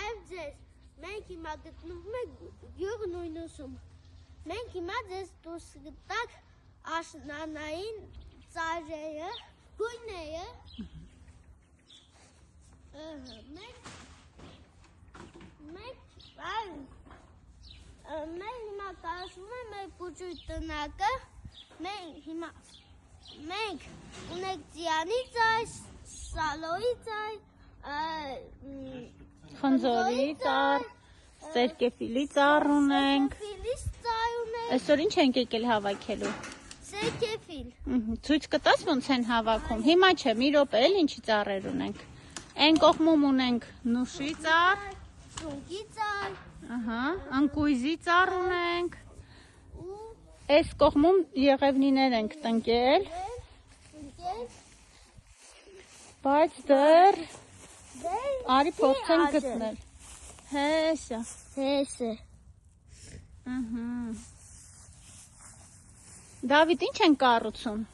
Նաև ձեզ, մենք հիմա գտնվում ենք գյուղ Նույնուսում, մենք հիմա ձեզ դուրս գտանք աշնանային ծառերը, գույները, մենք հիմա կազմում ենք մեր բուժույթ տնակը, մենք ունենք ձյանի ծայր, սալոյի ծայր, խնձորի ծառ, սերկեֆիլի ծառ ունենք։ Այսօր ինչ ենք եկել հավաքելու։ Սերկեֆիլ։ Ցույց կտաս ոնց են հավաքում։ Հիմա չէ, մի րոպե էլ ինչի ծառեր ունենք։ Այն կողմում ունենք նուշի ծառ, Շունկի ծառ, անկույզի ծառ ունենք։ Այս կողմում եղևնիներ ենք տնկել։ Բայց դեռ արի փորձենք գտնել։ Հեսա։ հեսը։ Դավիթ, ինչ են կառուցում։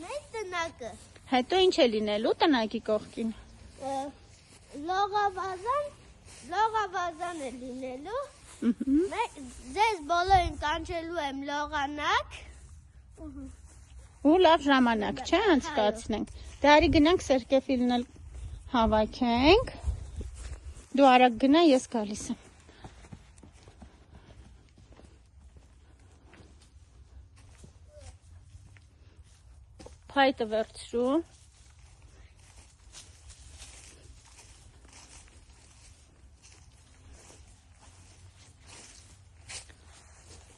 Մեր տնակը։ Հետո ինչ է լինելու տնակի կողքին։ Լողավազան է լինելու։ Ձեզ բոլորին կանչելու եմ լողանակ։ Ու լավ ժամանակ չէ անցկացնենք։ Դե արի գնանք սերկեֆիլն էլ հավաքենք։ Դու արագ գնա, ես գալիս եմ։ Փայտը վերցրու։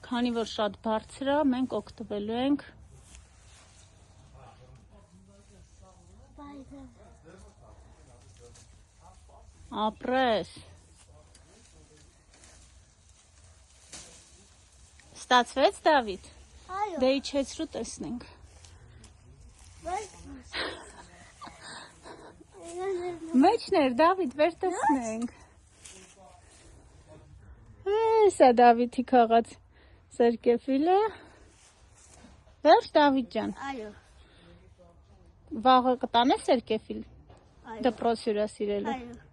Քանի որ շատ բարձր է, մենք օգտվելու ենք ապրես։ Ստացվեց, Դավիթ։ Այո։ Դե իջեցրու տեսնենք։ Մեջներ, Դավիթ, վեր տեսնենք։ Սա Դավիթի քաղաց սերկեֆիլը։ Վերջ, Դավիթ ջան։ Այո։ Վաղը կտանես սերկեֆիլ։ Դպրոց հյուրասիրելու։ Այո։